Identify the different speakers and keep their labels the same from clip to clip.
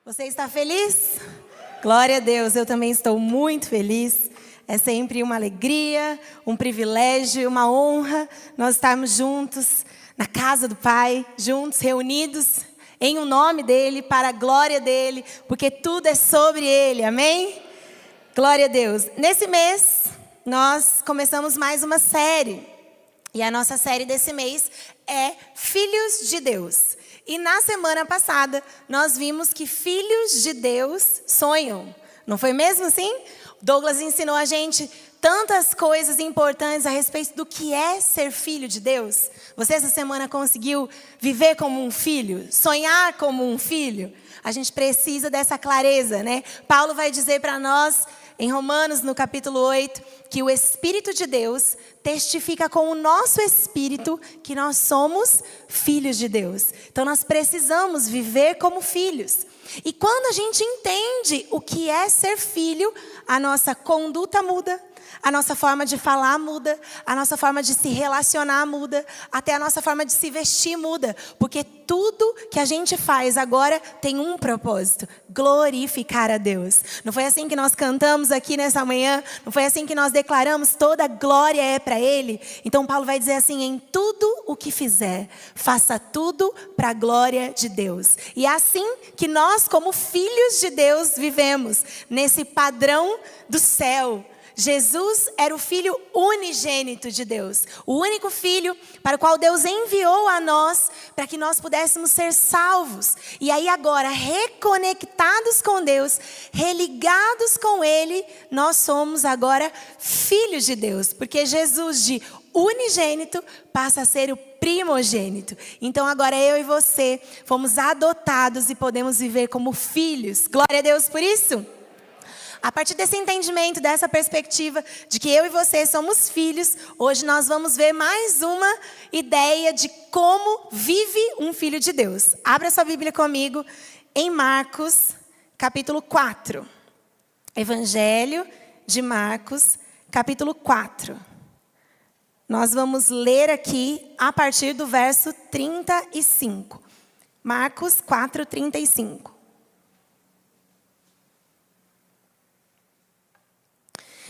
Speaker 1: Você está feliz? Glória a Deus, eu também estou muito feliz. É sempre uma alegria, um privilégio, uma honra nós estarmos juntos na casa do Pai, juntos, reunidos em o nome dEle, para a glória dEle, porque tudo é sobre Ele, amém? Glória a Deus. Nesse mês, nós começamos mais uma série. E a nossa série desse mês é Filhos de Deus. E na semana passada, nós vimos que filhos de Deus sonham. Não foi mesmo assim? Douglas ensinou a gente tantas coisas importantes a respeito do que é ser filho de Deus. Você essa semana conseguiu viver como um filho? Sonhar como um filho? A gente precisa dessa clareza, né? Paulo vai dizer para nós, em Romanos, no capítulo 8, que o Espírito de Deus testifica com o nosso espírito que nós somos filhos de Deus. Então nós precisamos viver como filhos. E quando a gente entende o que é ser filho, a nossa conduta muda, a nossa forma de falar muda, a nossa forma de se relacionar muda, até a nossa forma de se vestir muda. Porque tudo que a gente faz agora tem um propósito: glorificar a Deus. Não foi assim que nós cantamos aqui nessa manhã? Não foi assim que nós declaramos toda a glória é para Ele? Então Paulo vai dizer assim: em tudo o que fizer, faça tudo para a glória de Deus. E é assim que nós, como filhos de Deus, vivemos nesse padrão do céu. Jesus era o Filho unigênito de Deus, o único Filho para o qual Deus enviou a nós, para que nós pudéssemos ser salvos. E aí agora, reconectados com Deus, religados com Ele, nós somos agora filhos de Deus, porque Jesus de unigênito passa a ser o primogênito. Então agora eu e você fomos adotados e podemos viver como filhos. Glória a Deus por isso. A partir desse entendimento, dessa perspectiva de que eu e você somos filhos, hoje nós vamos ver mais uma ideia de como vive um filho de Deus. Abra sua Bíblia comigo em Marcos, capítulo 4. Evangelho de Marcos, capítulo 4. Nós vamos ler aqui a partir do verso 35. Marcos 4, 35.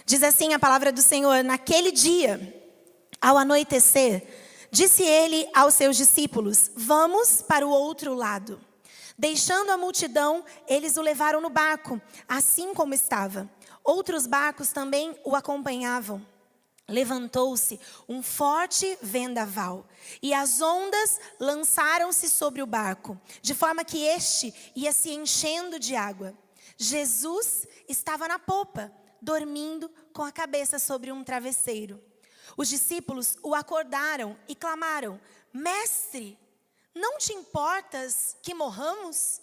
Speaker 1: Diz assim a palavra do Senhor: naquele dia, ao anoitecer, disse ele aos seus discípulos: vamos para o outro lado. Deixando a multidão, eles o levaram no barco, assim como estava. Outros barcos também o acompanhavam. Levantou-se um forte vendaval, e as ondas lançaram-se sobre o barco, de forma que este ia se enchendo de água. Jesus estava na popa, dormindo com a cabeça sobre um travesseiro. Os discípulos o acordaram e clamaram: Mestre, não te importas que morramos?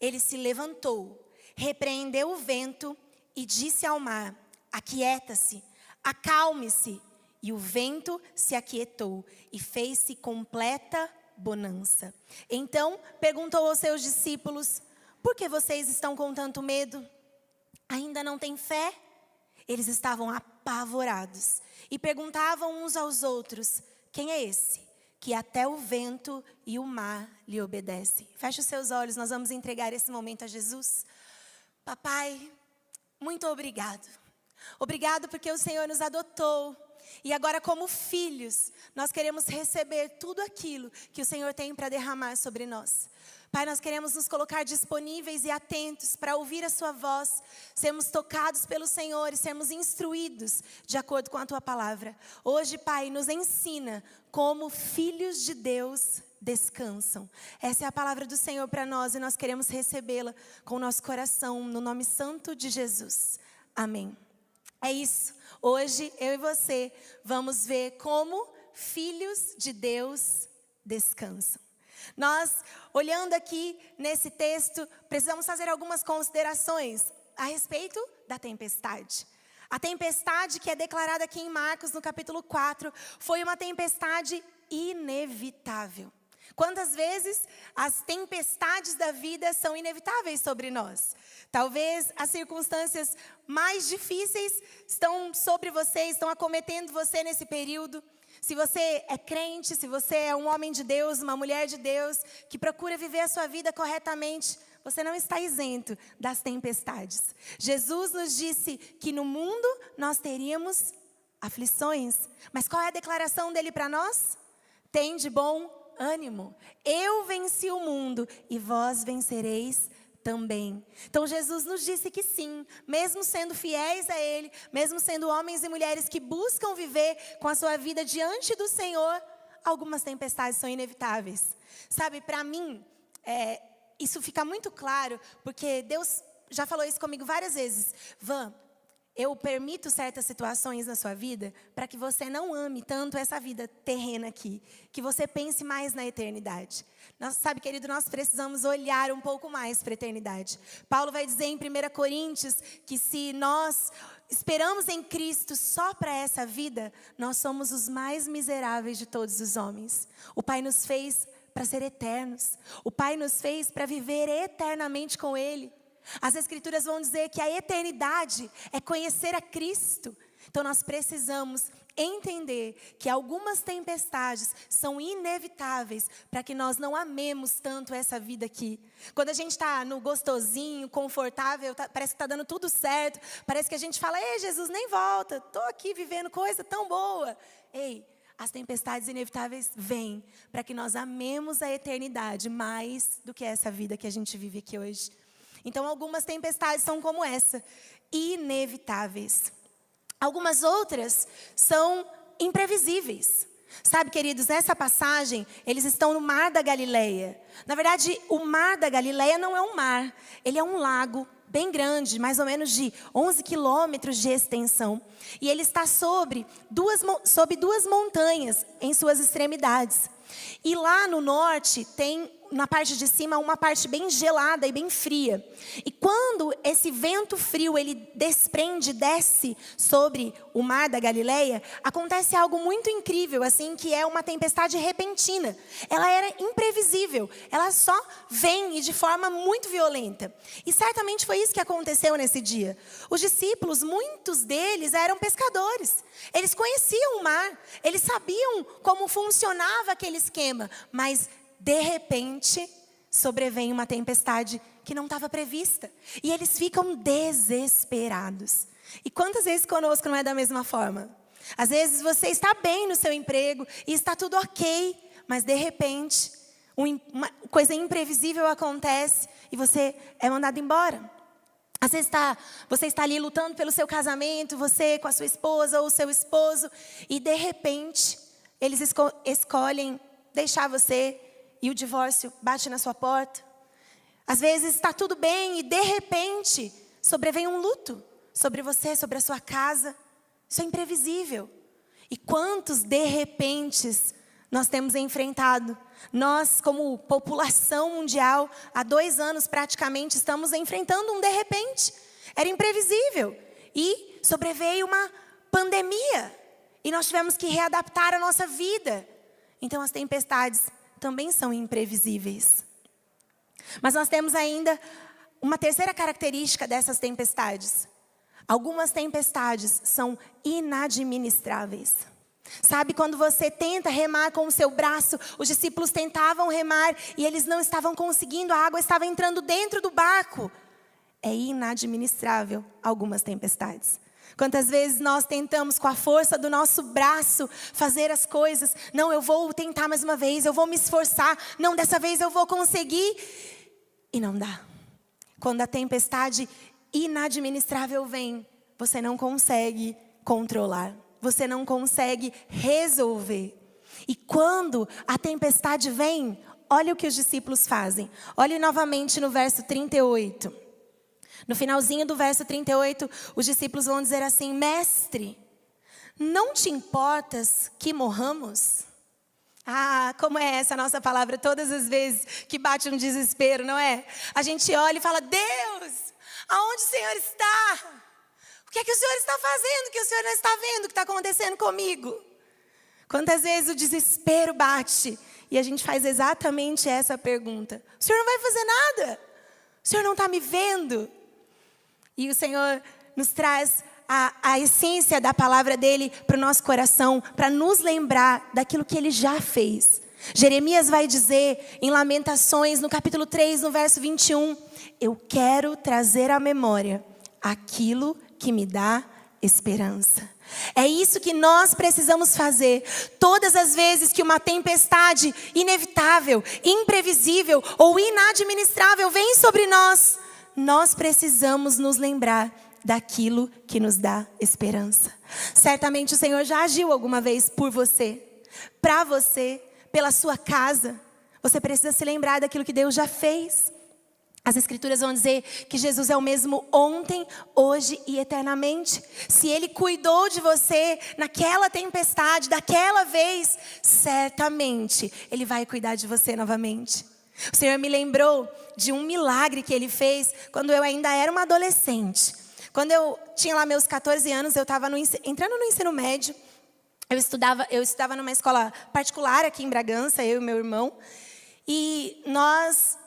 Speaker 1: Ele se levantou, repreendeu o vento e disse ao mar: aquieta-se, acalme-se. E o vento se aquietou e fez-se completa bonança. Então perguntou aos seus discípulos: por que vocês estão com tanto medo? Ainda não têm fé? Eles estavam apavorados e perguntavam uns aos outros: quem é esse que até o vento e o mar lhe obedecem? Feche os seus olhos, nós vamos entregar esse momento a Jesus. Papai, muito obrigado. Obrigado porque o Senhor nos adotou. E agora, como filhos, nós queremos receber tudo aquilo que o Senhor tem para derramar sobre nós. Pai, nós queremos nos colocar disponíveis e atentos para ouvir a sua voz, sermos tocados pelo Senhor e sermos instruídos de acordo com a tua palavra. Hoje, Pai, nos ensina como filhos de Deus descansam. Essa é a palavra do Senhor para nós e nós queremos recebê-la com o nosso coração, no nome santo de Jesus. Amém. É isso. Hoje, eu e você vamos ver como filhos de Deus descansam. Nós, olhando aqui nesse texto, precisamos fazer algumas considerações a respeito da tempestade. A tempestade que é declarada aqui em Marcos, no capítulo 4, foi uma tempestade inevitável. Quantas vezes as tempestades da vida são inevitáveis sobre nós? Talvez as circunstâncias mais difíceis estão sobre você, estão acometendo você nesse período. Se você é crente, se você é um homem de Deus, uma mulher de Deus, que procura viver a sua vida corretamente, você não está isento das tempestades. Jesus nos disse que no mundo nós teríamos aflições. Mas qual é a declaração dele para nós? Tende bom ânimo. Eu venci o mundo e vós vencereis também. Então Jesus nos disse que sim, mesmo sendo fiéis a Ele, mesmo sendo homens e mulheres que buscam viver com a sua vida diante do Senhor, algumas tempestades são inevitáveis. Sabe, para mim, isso fica muito claro, porque Deus já falou isso comigo várias vezes. Van, eu permito certas situações na sua vida para que você não ame tanto essa vida terrena aqui, que você pense mais na eternidade. Sabe, querido, nós precisamos olhar um pouco mais para a eternidade. Paulo vai dizer em 1 Coríntios que se nós esperamos em Cristo só para essa vida, nós somos os mais miseráveis de todos os homens. O Pai nos fez para ser eternos. O Pai nos fez para viver eternamente com Ele. As Escrituras vão dizer que a eternidade é conhecer a Cristo. Então nós precisamos entender que algumas tempestades são inevitáveis para que nós não amemos tanto essa vida aqui. Quando a gente está no gostosinho, confortável, parece que está dando tudo certo, parece que a gente fala, ei Jesus, nem volta, estou aqui vivendo coisa tão boa. Ei, as tempestades inevitáveis vêm para que nós amemos a eternidade mais do que essa vida que a gente vive aqui hoje. Então, algumas tempestades são como essa, inevitáveis. Algumas outras são imprevisíveis. Sabe, queridos, nessa passagem, eles estão no Mar da Galileia. Na verdade, o Mar da Galileia não é um mar, ele é um lago bem grande, mais ou menos de 11 quilômetros de extensão. E ele está sob duas montanhas em suas extremidades. E lá no norte tem, na parte de cima, uma parte bem gelada e bem fria. E quando esse vento frio, ele desce sobre o Mar da Galileia, acontece algo muito incrível, assim, que é uma tempestade repentina. Ela era imprevisível, ela só vem e de forma muito violenta. E certamente foi isso que aconteceu nesse dia. Os discípulos, muitos deles eram pescadores. Eles conheciam o mar, eles sabiam como funcionava aquele esquema, mas de repente, sobrevém uma tempestade que não estava prevista. E eles ficam desesperados. E quantas vezes conosco não é da mesma forma? Às vezes você está bem no seu emprego e está tudo ok, mas de repente, uma coisa imprevisível acontece e você é mandado embora. Às vezes você está ali lutando pelo seu casamento, você com a sua esposa ou o seu esposo, e de repente, eles escolhem deixar você. E o divórcio bate na sua porta. Às vezes está tudo bem e de repente sobrevém um luto sobre você, sobre a sua casa. Isso é imprevisível. E quantos de repentes nós temos enfrentado? Nós, como população mundial, há 2 anos praticamente, estamos enfrentando um de repente. Era imprevisível. E sobreveio uma pandemia. E nós tivemos que readaptar a nossa vida. Então as tempestades também são imprevisíveis. Mas nós temos ainda uma terceira característica dessas tempestades. Algumas tempestades são inadministráveis. Sabe, quando você tenta remar com o seu braço, os discípulos tentavam remar e eles não estavam conseguindo, a água estava entrando dentro do barco. É inadministrável algumas tempestades. Quantas vezes nós tentamos com a força do nosso braço fazer as coisas. Não, eu vou tentar mais uma vez, eu vou me esforçar. Não, dessa vez eu vou conseguir. E não dá. Quando a tempestade inadministrável vem, você não consegue controlar. Você não consegue resolver. E quando a tempestade vem, olha o que os discípulos fazem. Olhe novamente no verso 38. No finalzinho do verso 38, os discípulos vão dizer assim: Mestre, não te importas que morramos? Ah, como é essa nossa palavra todas as vezes que bate um desespero, não é? A gente olha e fala: Deus, aonde o Senhor está? O que é que o Senhor está fazendo que o Senhor não está vendo o que está acontecendo comigo? Quantas vezes o desespero bate e a gente faz exatamente essa pergunta: o Senhor não vai fazer nada? O Senhor não está me vendo? E o Senhor nos traz a essência da palavra dele para o nosso coração, para nos lembrar daquilo que ele já fez. Jeremias vai dizer em Lamentações, no capítulo 3, no verso 21, eu quero trazer à memória aquilo que me dá esperança. É isso que nós precisamos fazer. Todas as vezes que uma tempestade inevitável, imprevisível ou inadministrável vem sobre nós, nós precisamos nos lembrar daquilo que nos dá esperança. Certamente o Senhor já agiu alguma vez por você, para você, pela sua casa. Você precisa se lembrar daquilo que Deus já fez. As Escrituras vão dizer que Jesus é o mesmo ontem, hoje e eternamente. Se Ele cuidou de você naquela tempestade, daquela vez, certamente Ele vai cuidar de você novamente. O Senhor me lembrou de um milagre que Ele fez quando eu ainda era uma adolescente. Quando eu tinha lá meus 14 anos, eu estava entrando no ensino médio. Eu estudava numa escola particular aqui em Bragança, eu e meu irmão. E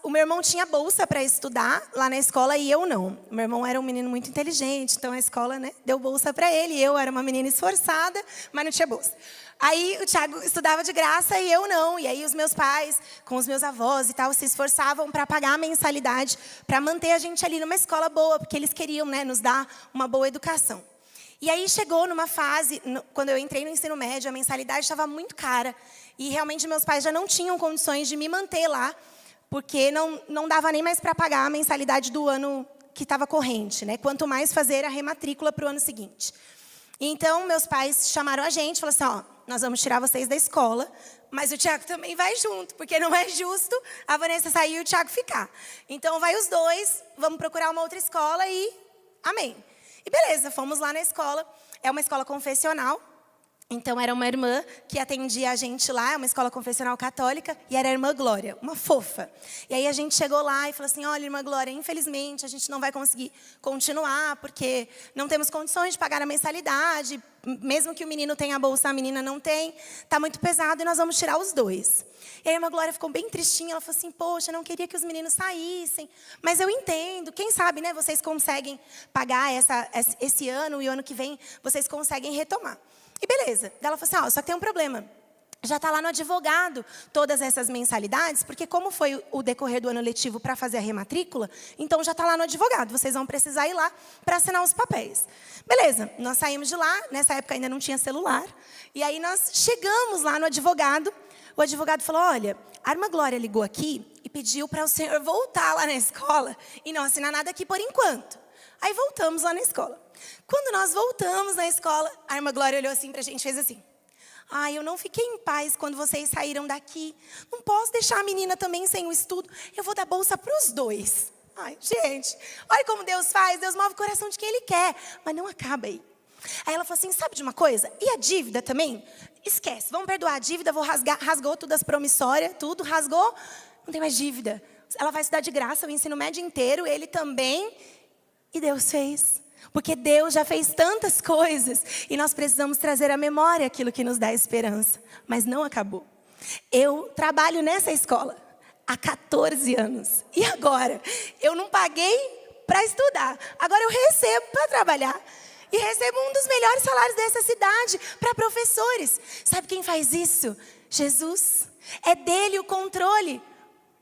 Speaker 1: o meu irmão tinha bolsa para estudar lá na escola e eu não. Meu irmão era um menino muito inteligente, então a escola, deu bolsa para ele. Eu era uma menina esforçada, mas não tinha bolsa. Aí o Thiago estudava de graça e eu não. E aí os meus pais, com os meus avós e tal, se esforçavam para pagar a mensalidade, para manter a gente ali numa escola boa, porque eles queriam, nos dar uma boa educação. E aí chegou numa fase, quando eu entrei no ensino médio, a mensalidade estava muito cara. E realmente meus pais já não tinham condições de me manter lá, porque não dava nem mais para pagar a mensalidade do ano que estava corrente, Quanto mais fazer a rematrícula para o ano seguinte. Então, meus pais chamaram a gente, falaram assim, nós vamos tirar vocês da escola, mas o Thiago também vai junto, porque não é justo a Vanessa sair e o Thiago ficar. Então, vai os dois, vamos procurar uma outra escola e amém. E beleza, fomos lá na escola, é uma escola confessional. Então, era uma irmã que atendia a gente lá, é uma escola confessional católica, e era a irmã Glória, uma fofa. E aí a gente chegou lá e falou assim, olha, irmã Glória, infelizmente a gente não vai conseguir continuar, porque não temos condições de pagar a mensalidade, mesmo que o menino tenha a bolsa, a menina não tem, está muito pesado e nós vamos tirar os dois. E a irmã Glória ficou bem tristinha, ela falou assim, poxa, não queria que os meninos saíssem, mas eu entendo, quem sabe, vocês conseguem pagar esse ano e o ano que vem vocês conseguem retomar. E beleza, ela falou assim, só que tem um problema. Já está lá no advogado todas essas mensalidades, porque como foi o decorrer do ano letivo para fazer a rematrícula, então já está lá no advogado, vocês vão precisar ir lá para assinar os papéis. Beleza, nós saímos de lá, nessa época ainda não tinha celular, e aí nós chegamos lá no advogado, o advogado falou, olha, a irmã Glória ligou aqui e pediu para o senhor voltar lá na escola e não assinar nada aqui por enquanto. Aí voltamos lá na escola. Quando nós voltamos na escola, a irmã Glória olhou assim para a gente e fez assim, eu não fiquei em paz quando vocês saíram daqui. Não posso deixar a menina também sem o estudo. Eu vou dar bolsa para os dois. Ai, gente, olha como Deus faz. Deus move o coração de quem Ele quer. Mas não acaba aí. Aí ela falou assim, sabe de uma coisa? E a dívida também? Esquece, vamos perdoar a dívida. Vou rasgou tudo as promissórias, tudo, rasgou. Não tem mais dívida. Ela vai estudar de graça o ensino médio inteiro. Ele também. E Deus fez. Porque Deus já fez tantas coisas e nós precisamos trazer à memória aquilo que nos dá esperança. Mas não acabou. Eu trabalho nessa escola há 14 anos. E agora? Eu não paguei para estudar. Agora eu recebo para trabalhar. E recebo um dos melhores salários dessa cidade para professores. Sabe quem faz isso? Jesus. É dele o controle.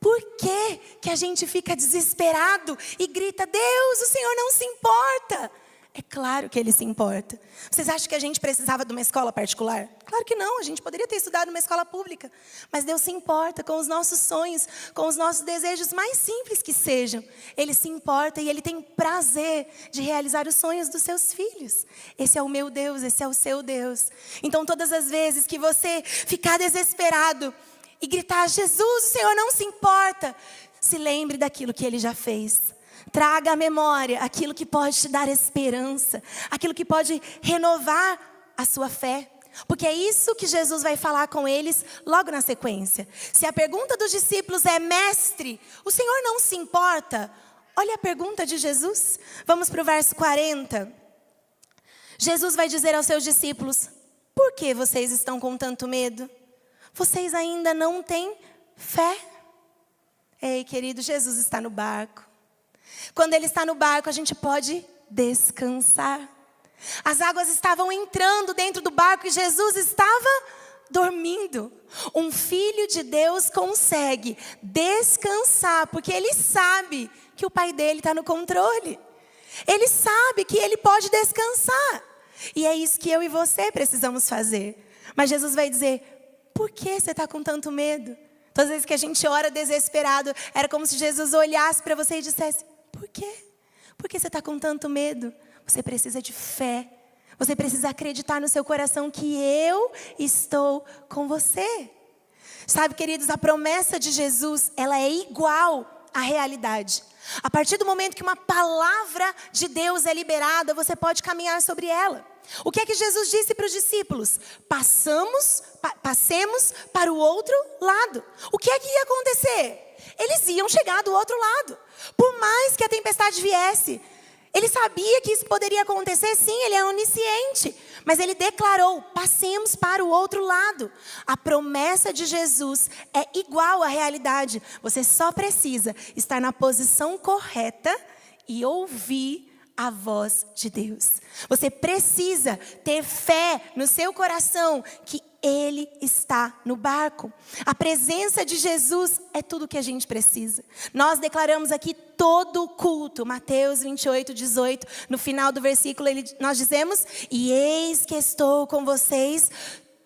Speaker 1: Por que a gente fica desesperado e grita, Deus, o Senhor não se importa? É claro que Ele se importa. Vocês acham que a gente precisava de uma escola particular? Claro que não, a gente poderia ter estudado numa escola pública. Mas Deus se importa com os nossos sonhos, com os nossos desejos mais simples que sejam. Ele se importa e Ele tem prazer de realizar os sonhos dos seus filhos. Esse é o meu Deus, esse é o seu Deus. Então todas as vezes que você ficar desesperado e gritar, Jesus, o Senhor não se importa, se lembre daquilo que Ele já fez. Traga à memória aquilo que pode te dar esperança, aquilo que pode renovar a sua fé. Porque é isso que Jesus vai falar com eles logo na sequência. Se a pergunta dos discípulos é, mestre, o Senhor não se importa? Olha a pergunta de Jesus. Vamos para o verso 40. Jesus vai dizer aos seus discípulos, por que vocês estão com tanto medo? Vocês ainda não têm fé? Ei, querido, Jesus está no barco. Quando Ele está no barco, a gente pode descansar. As águas estavam entrando dentro do barco e Jesus estava dormindo. Um filho de Deus consegue descansar porque ele sabe que o pai dele está no controle. Ele sabe que ele pode descansar. E é isso que eu e você precisamos fazer. Mas Jesus vai dizer, por que você está com tanto medo? Todas as vezes que a gente ora desesperado, era como se Jesus olhasse para você e dissesse, por quê? Por que você está com tanto medo? Você precisa de fé. Você precisa acreditar no seu coração que eu estou com você. Sabe, queridos, a promessa de Jesus, ela é igual à realidade. A partir do momento que uma palavra de Deus é liberada, você pode caminhar sobre ela. O que é que Jesus disse para os discípulos? Passemos para o outro lado. O que é que ia acontecer? Eles iam chegar do outro lado. Por mais que a tempestade viesse, ele sabia que isso poderia acontecer, sim, ele é onisciente. Mas ele declarou, passemos para o outro lado. A promessa de Jesus é igual à realidade. Você só precisa estar na posição correta e ouvir a voz de Deus. Você precisa ter fé no seu coração que Ele está no barco. A presença de Jesus é tudo o que a gente precisa. Nós declaramos aqui todo o culto, Mateus 28, 18, no final do versículo nós dizemos, e eis que estou com vocês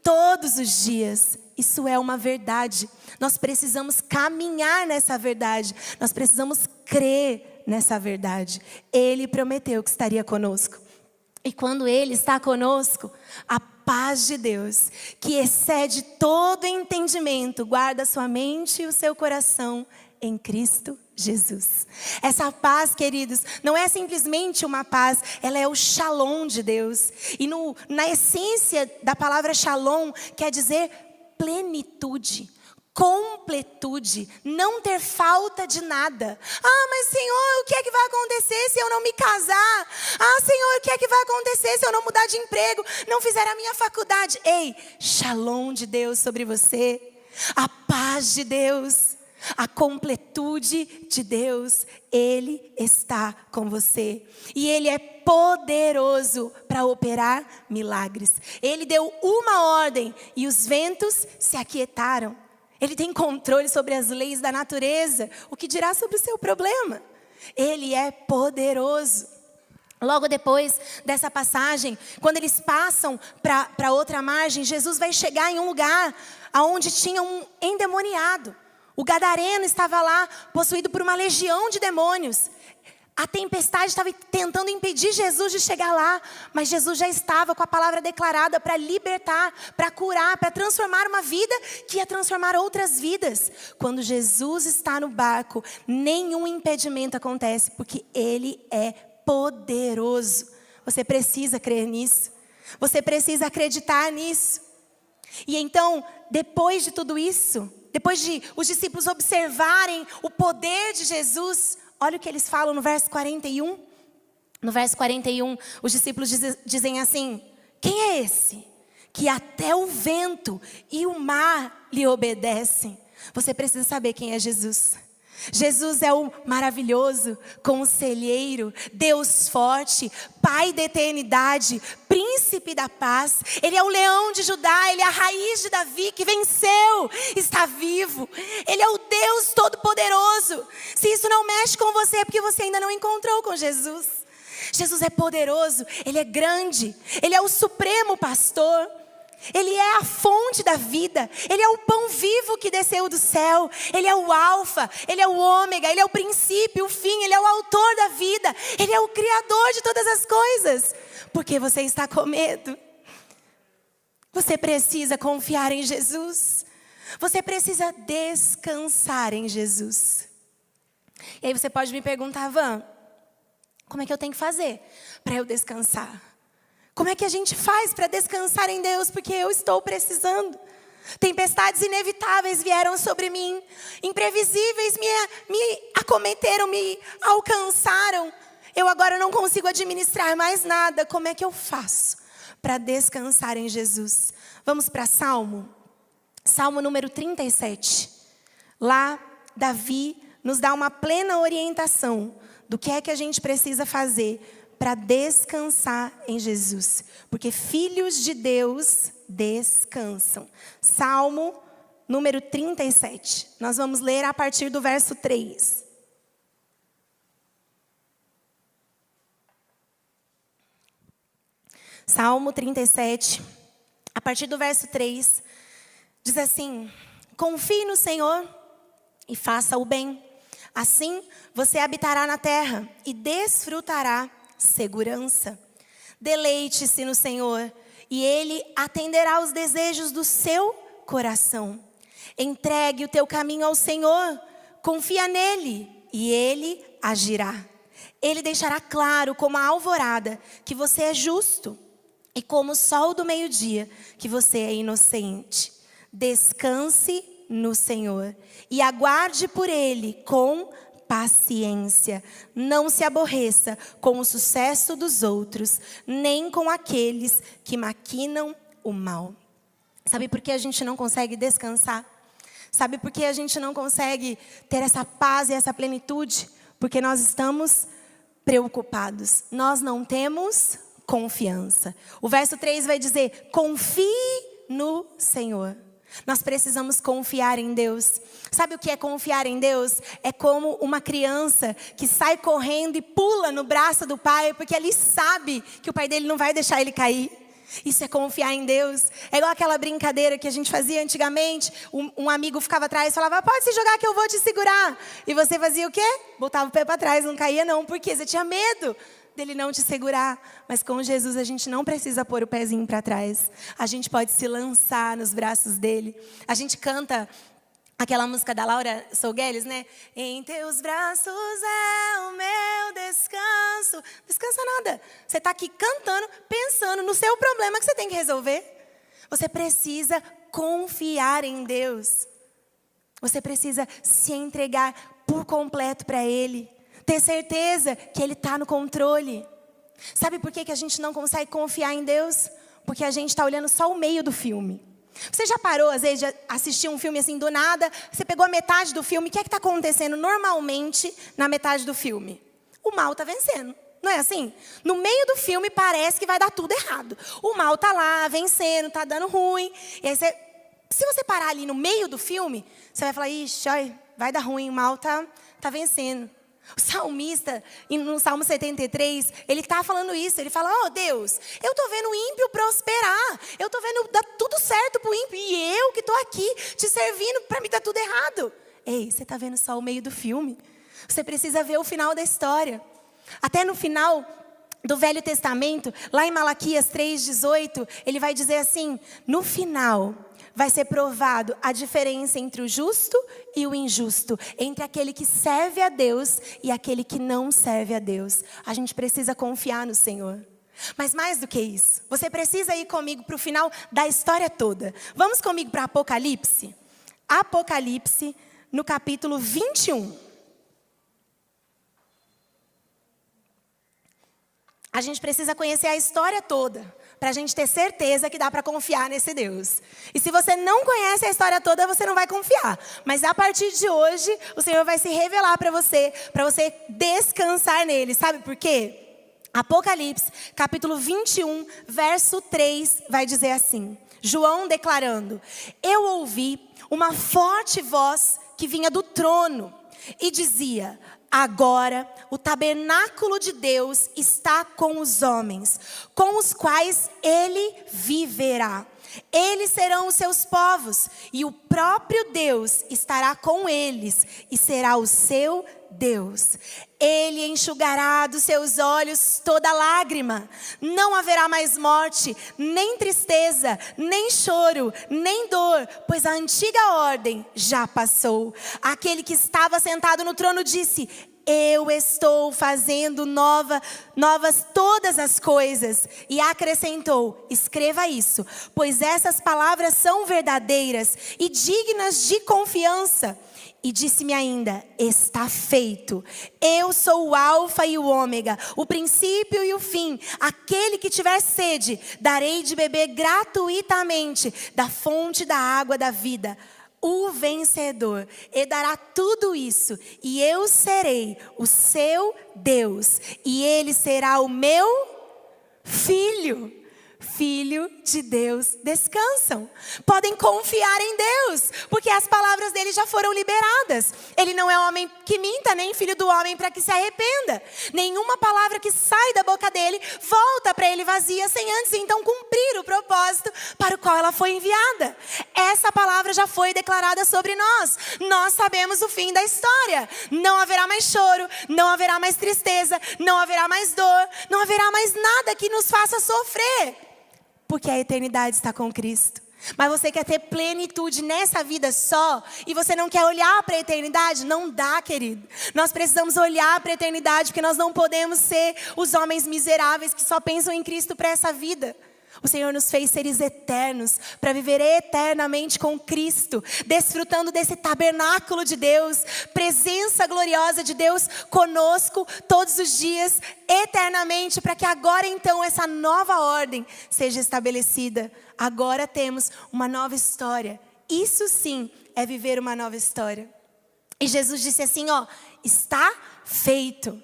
Speaker 1: todos os dias. Isso é uma verdade. Nós precisamos caminhar nessa verdade. Nós precisamos crer nessa verdade. Ele prometeu que estaria conosco. E quando Ele está conosco, a paz de Deus, que excede todo entendimento, guarda sua mente e o seu coração em Cristo Jesus. Essa paz, queridos, não é simplesmente uma paz, ela é o shalom de Deus. E na essência da palavra shalom, quer dizer plenitude, completude, não ter falta de nada. Ah, mas Senhor, o que é que vai acontecer se eu não me casar? Ah, Senhor, o que é que vai acontecer se eu não mudar de emprego, não fizer a minha faculdade? Ei, shalom de Deus sobre você, a paz de Deus, a completude de Deus, Ele está com você. E Ele é poderoso para operar milagres. Ele deu uma ordem e os ventos se aquietaram. Ele tem controle sobre as leis da natureza. O que dirá sobre o seu problema? Ele é poderoso. Logo depois dessa passagem, quando eles passam para outra margem, Jesus vai chegar em um lugar onde tinha um endemoniado. O gadareno estava lá, possuído por uma legião de demônios. A tempestade estava tentando impedir Jesus de chegar lá, mas Jesus já estava com a palavra declarada para libertar, para curar, para transformar uma vida que ia transformar outras vidas. Quando Jesus está no barco, nenhum impedimento acontece, porque Ele é poderoso. Você precisa crer nisso. Você precisa acreditar nisso. E então, depois de tudo isso, depois de os discípulos observarem o poder de Jesus, olha o que eles falam no verso 41. No verso 41, os discípulos dizem assim: quem é esse que até o vento e o mar lhe obedecem? Você precisa saber quem é Jesus. Jesus é o maravilhoso, conselheiro, Deus forte, Pai da eternidade, príncipe da paz. Ele é o leão de Judá, Ele é a raiz de Davi que venceu, está vivo. Ele é o Deus todo-poderoso. Se isso não mexe com você, é porque você ainda não encontrou com Jesus. Jesus é poderoso, Ele é grande, Ele é o supremo pastor. Ele é a fonte da vida. Ele é o pão vivo que desceu do céu. Ele é o alfa, Ele é o ômega, Ele é o princípio, o fim. Ele é o autor da vida. Ele é o criador de todas as coisas. Por que você está com medo? Você precisa confiar em Jesus. Você precisa descansar em Jesus. E aí você pode me perguntar, Van, como é que eu tenho que fazer para eu descansar? Como é que a gente faz para descansar em Deus? Porque eu estou precisando. Tempestades inevitáveis vieram sobre mim. Imprevisíveis me acometeram, me alcançaram. Eu agora não consigo administrar mais nada. Como é que eu faço para descansar em Jesus? Vamos para Salmo. Salmo número 37. Lá, Davi nos dá uma plena orientação do que é que a gente precisa fazer para descansar em Jesus. Porque filhos de Deus descansam. Salmo número 37. Nós vamos ler a partir do verso 3. Salmo 37, a partir do verso 3, diz assim: confie no Senhor e faça o bem. Assim você habitará na terra e desfrutará segurança. Deleite-se no Senhor e Ele atenderá aos desejos do seu coração. Entregue o teu caminho ao Senhor, confia nele e Ele agirá. Ele deixará claro como a alvorada que você é justo e como o sol do meio-dia que você é inocente. Descanse no Senhor e aguarde por Ele com paciência. Não se aborreça com o sucesso dos outros, nem com aqueles que maquinam o mal. Sabe por que a gente não consegue descansar? Sabe por que a gente não consegue ter essa paz e essa plenitude? Porque nós estamos preocupados. Nós não temos confiança. O verso 3 vai dizer: confie no Senhor. Nós precisamos confiar em Deus. Sabe o que é confiar em Deus? É como uma criança que sai correndo e pula no braço do pai, porque ele sabe que o pai dele não vai deixar ele cair. Isso é confiar em Deus. É igual aquela brincadeira que a gente fazia antigamente. Um amigo ficava atrás e falava: pode se jogar que eu vou te segurar. E você fazia o quê? Botava o pé para trás, não caía não. Por quê? Você tinha medo dele não te segurar. Mas com Jesus a gente não precisa pôr o pezinho para trás. A gente pode se lançar nos braços dele. A gente canta aquela música da Laura Sougueles, né? Em teus braços é o meu descanso. Descansa nada. Você está aqui cantando, pensando no seu problema que você tem que resolver. Você precisa confiar em Deus. Você precisa se entregar por completo para Ele. Ter certeza que Ele está no controle. Sabe por que a gente não consegue confiar em Deus? Porque a gente está olhando só o meio do filme. Você já parou, às vezes, de assistir um filme assim do nada? Você pegou a metade do filme. O que é que está acontecendo normalmente na metade do filme? O mal está vencendo. Não é assim? No meio do filme parece que vai dar tudo errado. O mal está lá, vencendo, está dando ruim. E aí se você parar ali no meio do filme, você vai falar: ixi, olha, vai dar ruim, o mal está vencendo. O salmista, no Salmo 73, ele está falando isso. Ele fala: oh Deus, eu estou vendo o ímpio prosperar. Eu estou vendo dar tudo certo para o ímpio. E eu que estou aqui te servindo, para mim está tudo errado. Ei, você está vendo só o meio do filme. Você precisa ver o final da história. Até no final do Velho Testamento, lá em Malaquias 3,18, ele vai dizer assim: no final vai ser provado a diferença entre o justo e o injusto, entre aquele que serve a Deus e aquele que não serve a Deus. A gente precisa confiar no Senhor. Mas mais do que isso, você precisa ir comigo para o final da história toda. Vamos comigo para Apocalipse? Apocalipse, no capítulo 21. A gente precisa conhecer a história toda, para a gente ter certeza que dá para confiar nesse Deus. E se você não conhece a história toda, você não vai confiar. Mas a partir de hoje, o Senhor vai se revelar para você descansar nele. Sabe por quê? Apocalipse, capítulo 21, verso 3, vai dizer assim: João declarando: eu ouvi uma forte voz que vinha do trono e dizia: agora o tabernáculo de Deus está com os homens, com os quais Ele viverá. Eles serão os seus povos, e o próprio Deus estará com eles, e será o seu Deus. Ele enxugará dos seus olhos toda lágrima. Não haverá mais morte, nem tristeza, nem choro, nem dor, pois a antiga ordem já passou. Aquele que estava sentado no trono disse: eu estou fazendo novas todas as coisas. E acrescentou: escreva isso, pois essas palavras são verdadeiras e dignas de confiança. E disse-me ainda: está feito. Eu sou o alfa e o ômega, o princípio e o fim. Aquele que tiver sede, darei de beber gratuitamente da fonte da água da vida. o vencedor herdará tudo isso, e eu serei o seu Deus, e ele será o meu filho. Filho de Deus descansam. Podem confiar em Deus, porque as palavras dele já foram liberadas. Ele não é homem que minta, nem filho do homem para que se arrependa. Nenhuma palavra que sai da boca dele volta para ele vazia, sem antes então cumprir o propósito para o qual ela foi enviada. Essa palavra já foi declarada sobre nós. Nós sabemos o fim da história. Não haverá mais choro, não haverá mais tristeza, não haverá mais dor, não haverá mais nada que nos faça sofrer. Porque a eternidade está com Cristo. Mas você quer ter plenitude nessa vida só, e você não quer olhar para a eternidade? Não dá, querido. Nós precisamos olhar para a eternidade, porque nós não podemos ser os homens miseráveis que só pensam em Cristo para essa vida. O Senhor nos fez seres eternos, para viver eternamente com Cristo, desfrutando desse tabernáculo de Deus, presença gloriosa de Deus conosco todos os dias, eternamente, para que agora então essa nova ordem seja estabelecida. Agora temos uma nova história. Isso sim é viver uma nova história. E Jesus disse assim, está feito.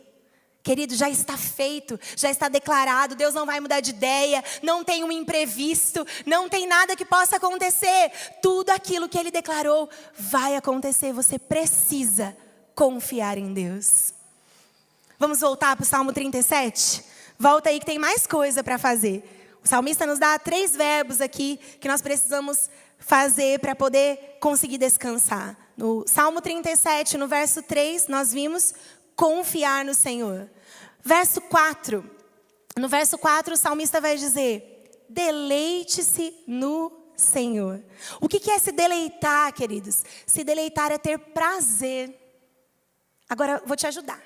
Speaker 1: Querido, já está feito, já está declarado, Deus não vai mudar de ideia, não tem um imprevisto, não tem nada que possa acontecer. Tudo aquilo que Ele declarou vai acontecer, você precisa confiar em Deus. Vamos voltar para o Salmo 37? Volta aí que tem mais coisa para fazer. O salmista nos dá 3 verbos aqui que nós precisamos fazer para poder conseguir descansar. No Salmo 37, no verso 3, nós vimos confiar no Senhor. Verso 4. No verso 4, o salmista vai dizer: deleite-se no Senhor. O que é se deleitar, queridos? Se deleitar é ter prazer. Agora, vou te ajudar.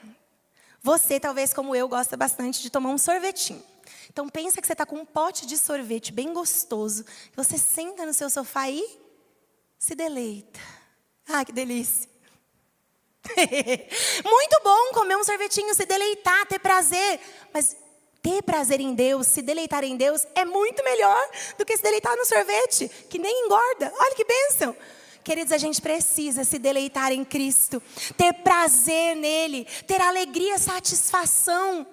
Speaker 1: Você, talvez como eu, gosta bastante de tomar um sorvetinho. Então, pensa que você está com um pote de sorvete bem gostoso. Você senta no seu sofá e se deleita. Ah, que delícia. Muito bom comer um sorvetinho, se deleitar, ter prazer. Mas ter prazer em Deus, se deleitar em Deus, é muito melhor do que se deleitar no sorvete, que nem engorda. Olha que bênção. Queridos, a gente precisa se deleitar em Cristo, ter prazer nele, ter alegria, satisfação.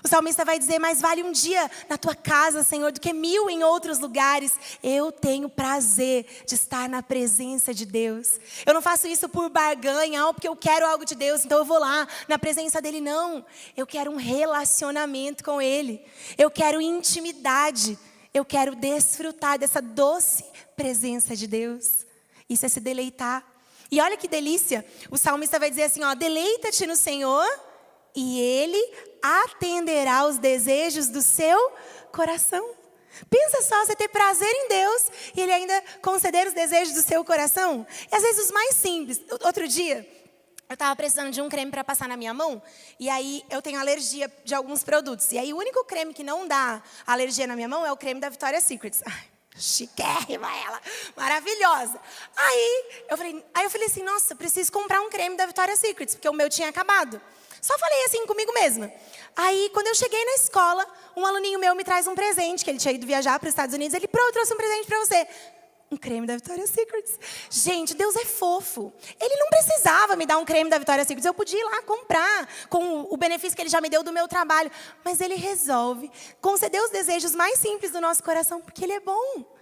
Speaker 1: O salmista vai dizer: mais vale um dia na tua casa, Senhor, do que 1000 em outros lugares. Eu tenho prazer de estar na presença de Deus. Eu não faço isso por barganha, ou porque eu quero algo de Deus, então eu vou lá na presença dele. Não, eu quero um relacionamento com ele. Eu quero intimidade. Eu quero desfrutar dessa doce presença de Deus. Isso é se deleitar. E olha que delícia, o salmista vai dizer assim, deleita-te no Senhor e Ele atenderá aos desejos do seu coração. Pensa só, você ter prazer em Deus e Ele ainda conceder os desejos do seu coração. E às vezes os mais simples. Outro dia, eu estava precisando de um creme para passar na minha mão. E aí eu tenho alergia de alguns produtos. E aí o único creme que não dá alergia na minha mão é o creme da Victoria's Secret. Chiquérrima ela, maravilhosa. Aí eu falei assim, nossa, preciso comprar um creme da Victoria's Secret, porque o meu tinha acabado. Só falei assim comigo mesma. Aí, quando eu cheguei na escola, um aluninho meu me traz um presente, que ele tinha ido viajar para os Estados Unidos. Ele, eu trouxe um presente para você. Um creme da Victoria's Secret. Gente, Deus é fofo. Ele não precisava me dar um creme da Victoria's Secret. Eu podia ir lá comprar com o benefício que Ele já me deu do meu trabalho. Mas Ele resolve conceder os desejos mais simples do nosso coração, porque Ele é bom.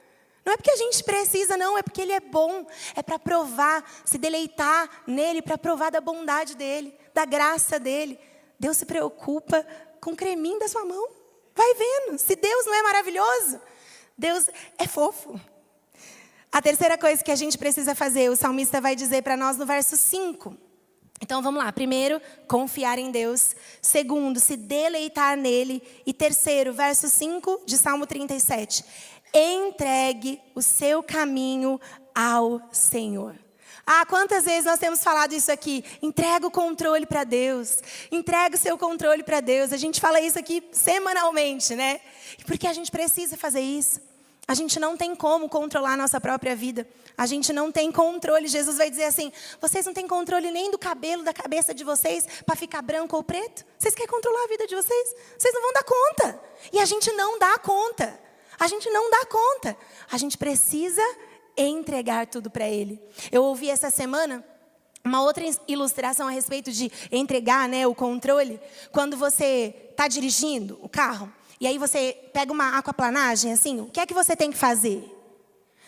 Speaker 1: Não é porque a gente precisa, não. É porque Ele é bom. É para provar, se deleitar nele, para provar da bondade dEle, da graça dEle. Deus se preocupa com o creminho da sua mão. Vai vendo. Se Deus não é maravilhoso, Deus é fofo. A terceira coisa que a gente precisa fazer, o salmista vai dizer para nós no verso 5. Então vamos lá. Primeiro, confiar em Deus. Segundo, se deleitar nele. E terceiro, verso 5 de Salmo 37. Entregue o seu caminho ao Senhor. Ah, quantas vezes nós temos falado isso aqui? Entrega o controle para Deus. Entrega o seu controle para Deus. A gente fala isso aqui semanalmente, né? E por que a gente precisa fazer isso? A gente não tem como controlar a nossa própria vida. A gente não tem controle. Jesus vai dizer assim, vocês não têm controle nem do cabelo da cabeça de vocês para ficar branco ou preto? Vocês querem controlar a vida de vocês? Vocês não vão dar conta. E a gente não dá conta. A gente não dá conta. A gente precisa entregar tudo para Ele. Eu ouvi essa semana uma outra ilustração a respeito de entregar, né, o controle. Quando você está dirigindo o carro, e aí você pega uma aquaplanagem, assim, o que é que você tem que fazer?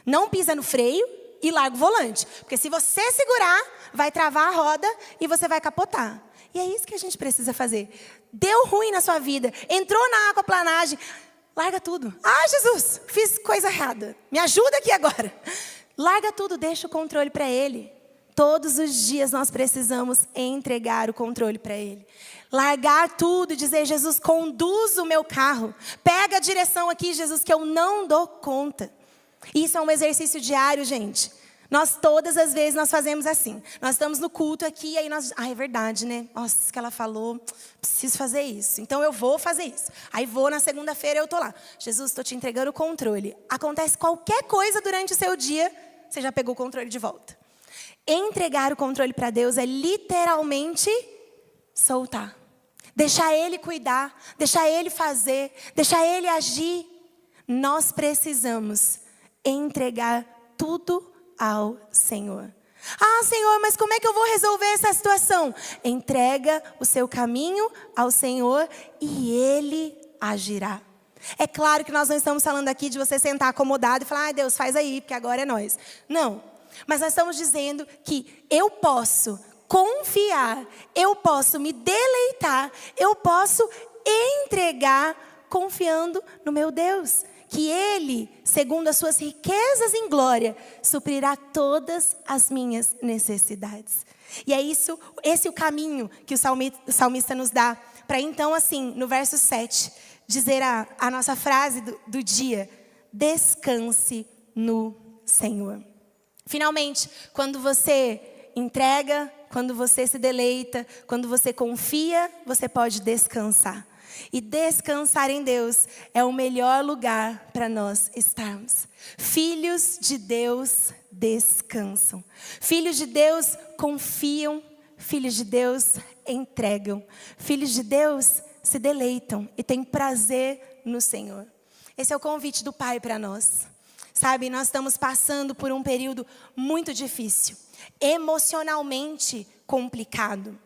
Speaker 1: Não pisa no freio e larga o volante. Porque se você segurar, vai travar a roda e você vai capotar. E é isso que a gente precisa fazer. Deu ruim na sua vida, entrou na aquaplanagem, larga tudo. Ah, Jesus, fiz coisa errada. Me ajuda aqui agora. Larga tudo, deixa o controle para Ele. Todos os dias nós precisamos entregar o controle para Ele. Largar tudo e dizer, Jesus, conduz o meu carro. Pega a direção aqui, Jesus, que eu não dou conta. Isso é um exercício diário, gente. Nós, todas as vezes, nós fazemos assim. Nós estamos no culto aqui, e aí nós... Ah, é verdade, né? Nossa, isso que ela falou, preciso fazer isso. Então, eu vou fazer isso. Aí, vou na segunda-feira, eu estou lá. Jesus, estou te entregando o controle. Acontece qualquer coisa durante o seu dia, você já pegou o controle de volta. Entregar o controle para Deus é literalmente soltar. Deixar Ele cuidar, deixar Ele fazer, deixar Ele agir. Nós precisamos entregar tudo ao Senhor. Ah, Senhor, mas como é que eu vou resolver essa situação? Entrega o seu caminho ao Senhor e Ele agirá. É claro que nós não estamos falando aqui de você sentar acomodado e falar, Deus, faz aí, porque agora é nós. Não, mas nós estamos dizendo que eu posso confiar, eu posso me deleitar, eu posso entregar confiando no meu Deus. Que Ele, segundo as suas riquezas em glória, suprirá todas as minhas necessidades. E é isso, esse é o caminho que o salmista nos dá. Para então, assim, no verso 7, dizer a nossa frase do dia. Descanse no Senhor. Finalmente, quando você entrega, quando você se deleita, quando você confia, você pode descansar. E descansar em Deus é o melhor lugar para nós estarmos. Filhos de Deus descansam. Filhos de Deus confiam. Filhos de Deus entregam. Filhos de Deus se deleitam e têm prazer no Senhor. Esse é o convite do Pai para nós. Sabe, nós estamos passando por um período muito difícil, emocionalmente complicado.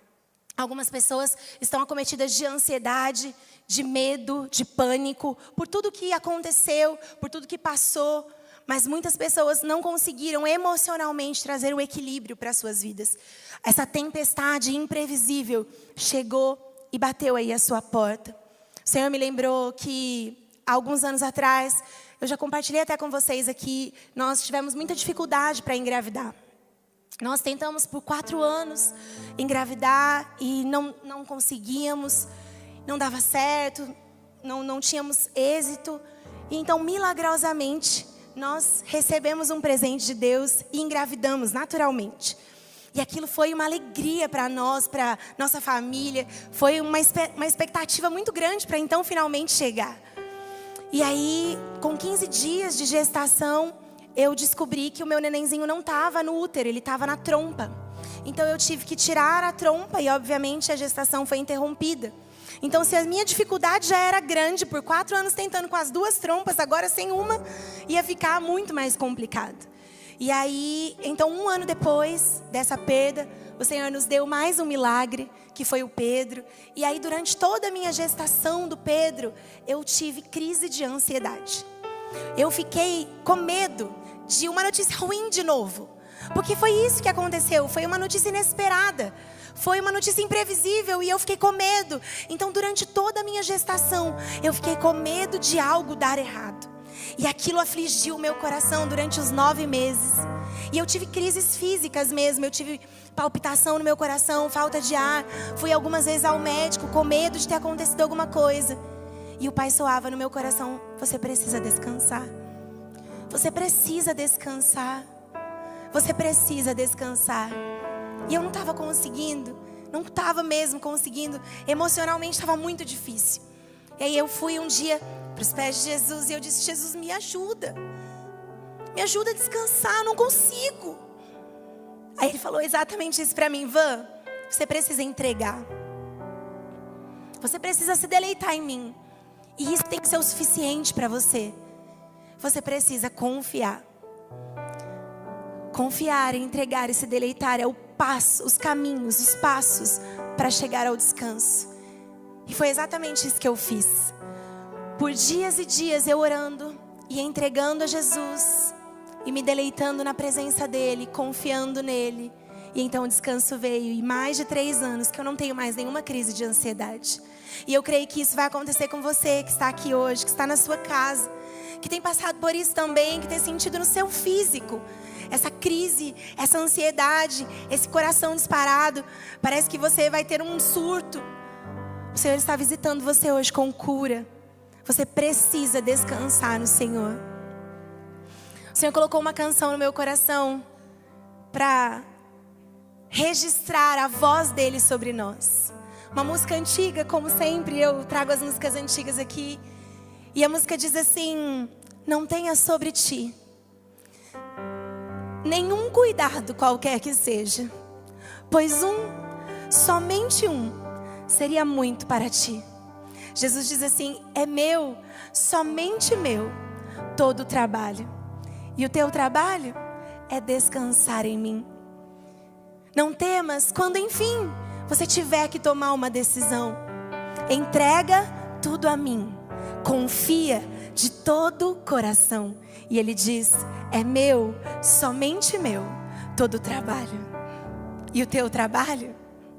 Speaker 1: Algumas pessoas estão acometidas de ansiedade, de medo, de pânico, por tudo que aconteceu, por tudo que passou. Mas muitas pessoas não conseguiram emocionalmente trazer o equilíbrio para as suas vidas. Essa tempestade imprevisível chegou e bateu aí a sua porta. O Senhor me lembrou que, há alguns anos atrás, eu já compartilhei até com vocês aqui, nós tivemos muita dificuldade para engravidar. Nós tentamos por 4 anos engravidar e não conseguíamos, não dava certo, não tínhamos êxito. E então, milagrosamente, nós recebemos um presente de Deus e engravidamos naturalmente. E aquilo foi uma alegria para nós, para nossa família. Foi uma expectativa muito grande para então finalmente chegar. E aí, com 15 dias de gestação, eu descobri que o meu nenenzinho não estava no útero, ele estava na trompa. Então eu tive que tirar a trompa e obviamente a gestação foi interrompida. Então se a minha dificuldade já era grande, por 4 anos tentando com as 2 trompas, agora sem uma, ia ficar muito mais complicado. E aí, então 1 ano depois dessa perda, o Senhor nos deu mais um milagre, que foi o Pedro. E aí durante toda a minha gestação do Pedro, eu tive crise de ansiedade. Eu fiquei com medo de uma notícia ruim de novo. Porque foi isso que aconteceu, foi uma notícia inesperada. Foi uma notícia imprevisível e eu fiquei com medo. Então durante toda a minha gestação, eu fiquei com medo de algo dar errado. E aquilo afligiu o meu coração durante os 9 meses. E eu tive crises físicas mesmo, eu tive palpitação no meu coração, falta de ar. Fui algumas vezes ao médico com medo de ter acontecido alguma coisa. E o Pai soava no meu coração, você precisa descansar. Você precisa descansar. Você precisa descansar. E eu não estava conseguindo. Não estava mesmo conseguindo. Emocionalmente estava muito difícil. E aí eu fui um dia para os pés de Jesus e eu disse, Jesus, me ajuda. Me ajuda a descansar, eu não consigo. Aí ele falou exatamente isso para mim. Van, você precisa entregar. Você precisa se deleitar em mim. E isso tem que ser o suficiente para você. Você precisa confiar. Confiar, entregar e se deleitar é o passo, os caminhos, os passos para chegar ao descanso. E foi exatamente isso que eu fiz. Por dias e dias eu orando e entregando a Jesus e me deleitando na presença dEle, confiando nele. E então o descanso veio, e mais de 3 anos que eu não tenho mais nenhuma crise de ansiedade. E eu creio que isso vai acontecer com você que está aqui hoje, que está na sua casa, que tem passado por isso também, que tem sentido no seu físico essa crise, essa ansiedade, esse coração disparado. Parece que você vai ter um surto. O Senhor está visitando você hoje com cura. Você precisa descansar no Senhor. O Senhor colocou uma canção no meu coração para registrar a voz dele sobre nós. Uma música antiga, como sempre, eu trago as músicas antigas aqui. E a música diz assim: não tenha sobre ti nenhum cuidado qualquer que seja, pois somente um, seria muito para ti. Jesus diz assim: é meu, somente meu, todo o trabalho. E o teu trabalho é descansar em mim. Não temas quando enfim você tiver que tomar uma decisão. Entrega tudo a mim. Confia de todo o coração. E ele diz: é meu, somente meu, todo o trabalho. E o teu trabalho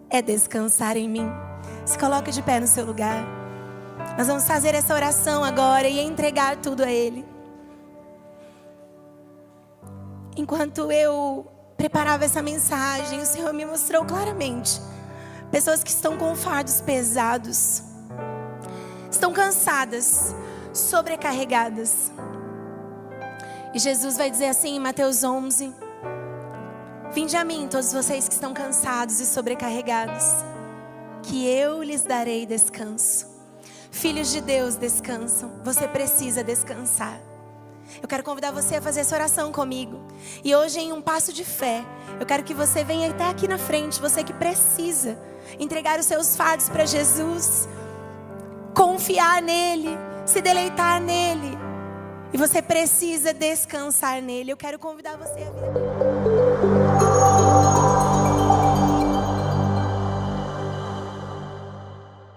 Speaker 1: é descansar em mim. Se coloque de pé no seu lugar. Nós vamos fazer essa oração agora e entregar tudo a Ele. Enquanto eu preparava essa mensagem, o Senhor me mostrou claramente pessoas que estão com fardos pesados, estão cansadas, sobrecarregadas. E Jesus vai dizer assim em Mateus 11: vinde a mim todos vocês que estão cansados e sobrecarregados, que eu lhes darei descanso. Filhos de Deus descansam. Você precisa descansar. Eu quero convidar você a fazer essa oração comigo. E hoje, em um passo de fé, eu quero que você venha até aqui na frente. Você que precisa entregar os seus fardos para Jesus, confiar nele, se deleitar nele. E você precisa descansar nele. Eu quero convidar você a vir.